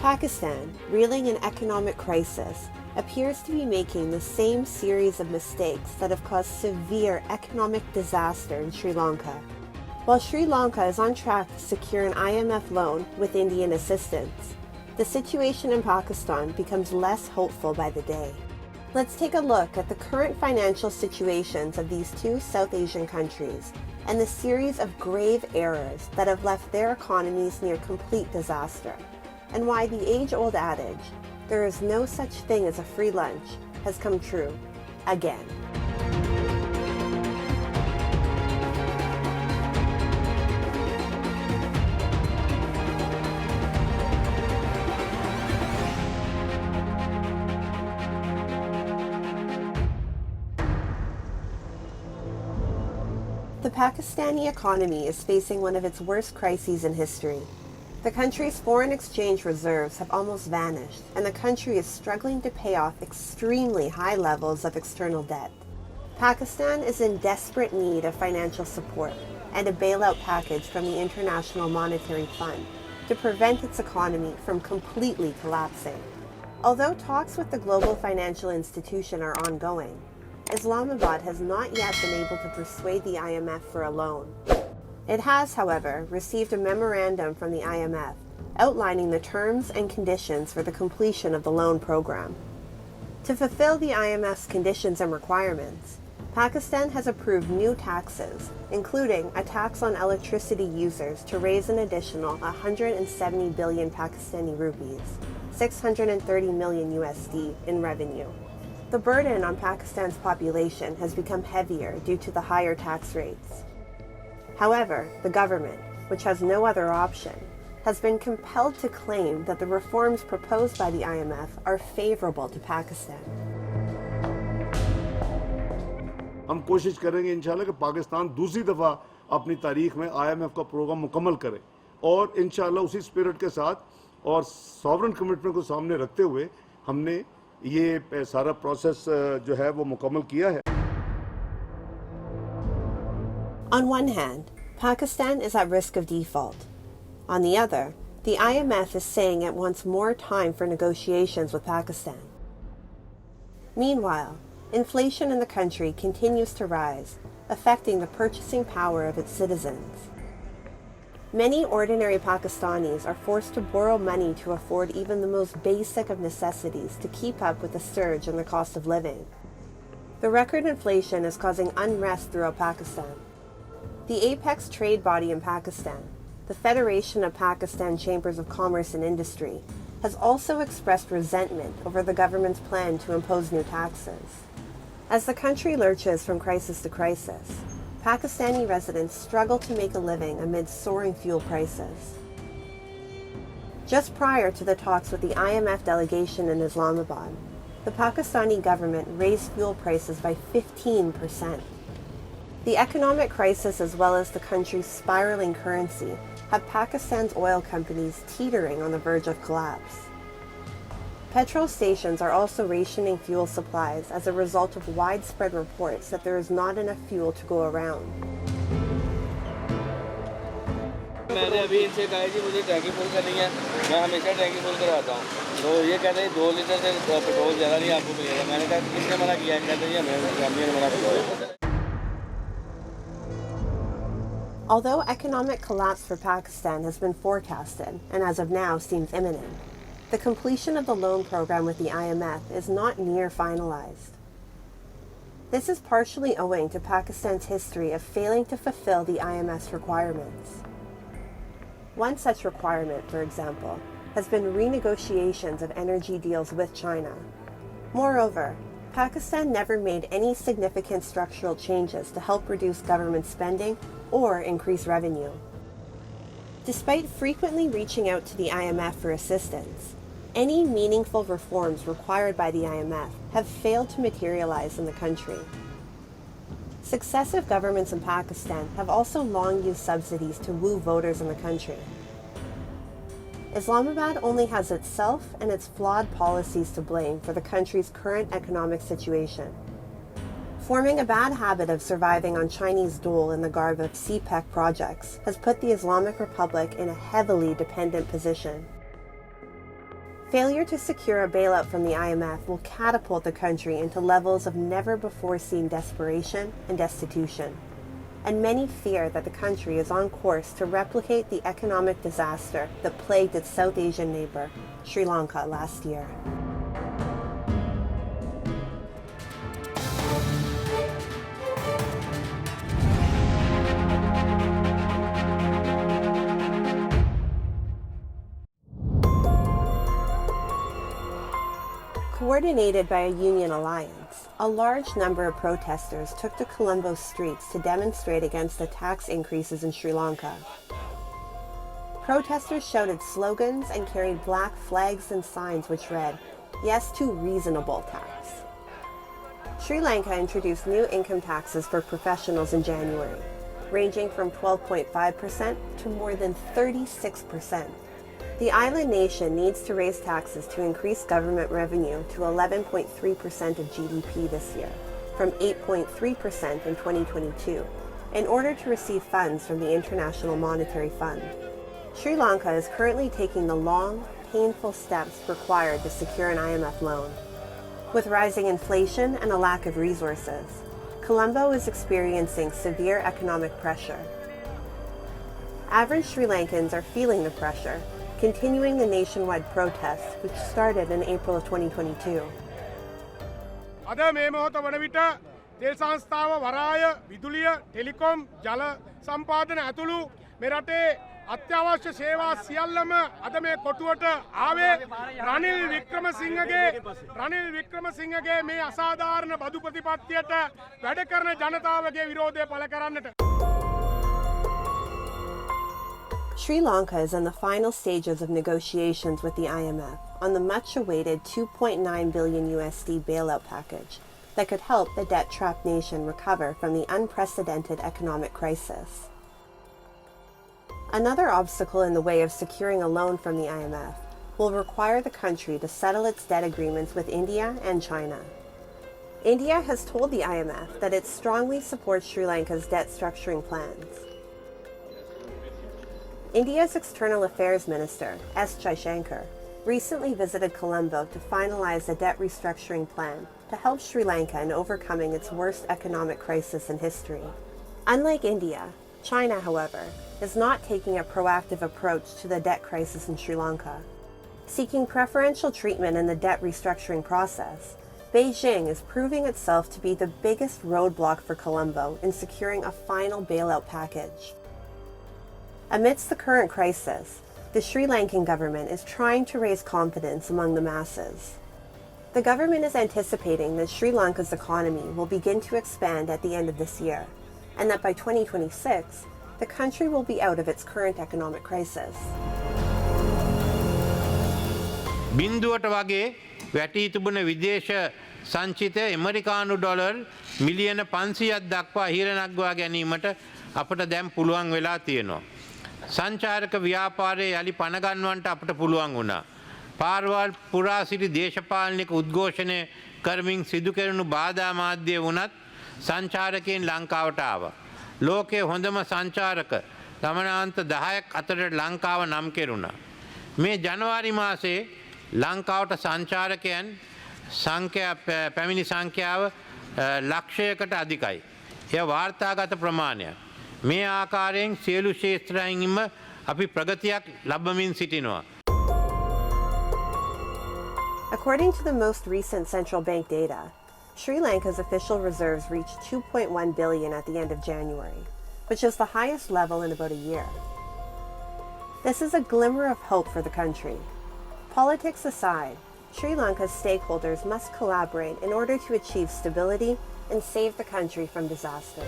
Pakistan, reeling in economic crisis, appears to be making the same series of mistakes that have caused severe economic disaster in Sri Lanka. While Sri Lanka is on track to secure an IMF loan with Indian assistance, the situation in Pakistan becomes less hopeful by the day. Let's take a look at the current financial situations of these two South Asian countries and the series of grave errors that have left their economies near complete disaster, and why the age-old adage, "There is no such thing as a free lunch," has come true again. The Pakistani economy is facing one of its worst crises in history. The country's foreign exchange reserves have almost vanished, and the country is struggling to pay off extremely high levels of external debt. Pakistan is in desperate need of financial support and a bailout package from the International Monetary Fund to prevent its economy from completely collapsing. Although talks with the global financial institution are ongoing, Islamabad has not yet been able to persuade the IMF for a loan. It has, however, received a memorandum from the IMF outlining the terms and conditions for the completion of the loan program. To fulfill the IMF's conditions and requirements, Pakistan has approved new taxes, including a tax on electricity users to raise an additional 170 billion Pakistani rupees, 630 million USD in revenue. The burden on Pakistan's population has become heavier due to the higher tax rates. However, the government, which has no other option, has been compelled to claim that the reforms proposed by the IMF are favorable to Pakistan. हम कोशिश करेंगे इंशाल्लाह कि पाकिस्तान दूसरी दफ़ा अपनी तारीख में IMF का प्रोग्राम मुकम्मल करे और इंशाल्लाह उसी स्पिरिट के साथ और सॉवरेन कमिटमेंट को सामने रखते हुए हमने ये सारा प्रोसेस जो है वो मुकम्मल किया है. On one hand, Pakistan is at risk of default. On the other, the IMF is saying it wants more time for negotiations with Pakistan. Meanwhile, inflation in the country continues to rise, affecting the purchasing power of its citizens. Many ordinary Pakistanis are forced to borrow money to afford even the most basic of necessities to keep up with the surge in the cost of living. The record inflation is causing unrest throughout Pakistan. The apex trade body in Pakistan, the Federation of Pakistan Chambers of Commerce and Industry, has also expressed resentment over the government's plan to impose new taxes. As the country lurches from crisis to crisis, Pakistani residents struggle to make a living amid soaring fuel prices. Just prior to the talks with the IMF delegation in Islamabad, the Pakistani government raised fuel prices by 15%. The economic crisis as well as the country's spiraling currency have Pakistan's oil companies teetering on the verge of collapse. Petrol stations are also rationing fuel supplies as a result of widespread reports that there is not enough fuel to go around. मैंने अभी इनसे कहा कि मुझे टैंकी full करनी है, मैं हमेशा टैंकी फुल करवाता हूँ, तो ये कहते हैं 2 लीटर से पेट्रोल ज़्यादा नहीं आपको मिलेगा. मैंने कहा किसने मना किया है? कहते हैं हमें मना किया. Although economic collapse for Pakistan has been forecasted and as of now seems imminent, the completion of the loan program with the IMF is not near finalized. This is partially owing to Pakistan's history of failing to fulfill the IMF's requirements. One such requirement, for example, has been renegotiations of energy deals with China. Moreover, Pakistan never made any significant structural changes to help reduce government spending or increase revenue. Despite frequently reaching out to the IMF for assistance, any meaningful reforms required by the IMF have failed to materialize in the country. Successive governments in Pakistan have also long used subsidies to woo voters in the country. Islamabad only has itself and its flawed policies to blame for the country's current economic situation. Forming a bad habit of surviving on Chinese dole in the garb of CPEC projects has put the Islamic Republic in a heavily dependent position. Failure to secure a bailout from the IMF will catapult the country into levels of never-before-seen desperation and destitution. And many fear that the country is on course to replicate the economic disaster that plagued its South Asian neighbor, Sri Lanka, last year. Coordinated by a union alliance, a large number of protesters took to Colombo streets to demonstrate against the tax increases in Sri Lanka. Protesters shouted slogans and carried black flags and signs which read, "Yes to reasonable tax." Sri Lanka introduced new income taxes for professionals in January, ranging from 12.5% to more than 36%. The island nation needs to raise taxes to increase government revenue to 11.3% of GDP this year, from 8.3% in 2022, in order to receive funds from the International Monetary Fund. Sri Lanka is currently taking the long, painful steps required to secure an IMF loan. With rising inflation and a lack of resources, Colombo is experiencing severe economic pressure. Average Sri Lankans are feeling the pressure, continuing the nationwide protests which started in April of 2022. අද මේ මොහොත වන විට තෙල් සංස්ථාව වරාය විදුලිය Telecom ජල සම්පාදන ඇතුළු මේ රටේ අත්‍යවශ්‍ය සේවා සියල්ලම අද මේ කොටුවට ආවේ රනිල් වික්‍රමසිංහගේ මේ අසාධාරණ බදු ප්‍රතිපත්තියට වැඩ කරන ජනතාවගේ විරෝධය පළ කරන්නට. Sri Lanka is in the final stages of negotiations with the IMF on the much-awaited $2.9 billion USD bailout package that could help the debt-trapped nation recover from the unprecedented economic crisis. Another obstacle in the way of securing a loan from the IMF will require the country to settle its debt agreements with India and China. India has told the IMF that it strongly supports Sri Lanka's debt structuring plans. India's External Affairs Minister, S. Jaishankar, recently visited Colombo to finalize a debt restructuring plan to help Sri Lanka in overcoming its worst economic crisis in history. Unlike India, China, however, is not taking a proactive approach to the debt crisis in Sri Lanka. Seeking preferential treatment in the debt restructuring process, Beijing is proving itself to be the biggest roadblock for Colombo in securing a final bailout package. Amidst the current crisis, the Sri Lankan government is trying to raise confidence among the masses. The government is anticipating that Sri Lanka's economy will begin to expand at the end of this year, and that by 2026, the country will be out of its current economic crisis. බින්දුවට වගේ වැටී තිබුණ විදේශ සංචිතය ඇමරිකානු dollar මිලියන 500ක් දක්වා ඉහළ නංවා ගැනීමට අපට දැන් පුළුවන් වෙලා තියෙනවා. සංචාරක ව්‍යාපාරයේ යලි පණ ගන්නවන්ට අපට පුළුවන් වුණා. පාරවල් පුරා සිටි දේශපාලනික උද්ඝෝෂණය කරමින් සිදු කෙරෙනු බාධා මාධ්‍ය වුණත් සංචාරකයන් ලංකාවට ආවා. ලෝකයේ හොඳම සංචාරක ගමනාන්ත 10ක් අතරට ලංකාව නම් කෙරුණා. මේ ජනවාරි මාසයේ ලංකාවට සංචාරකයන් පැමිණි සංඛ්‍යාව ලක්ෂයකට අධිකයි. එය වාර්තාගත ප්‍රමාණයක්. මේ ආකාරයෙන් සියලු ක්ෂේත්‍රයන්ම අපි ප්‍රගතියක් ලබමින් සිටිනවා. According to the most recent central bank data, Sri Lanka's official reserves reached 2.1 billion at the end of January, which is the highest level in about a year. This is a glimmer of hope for the country. Politics aside, Sri Lanka's stakeholders must collaborate in order to achieve stability and save the country from disaster.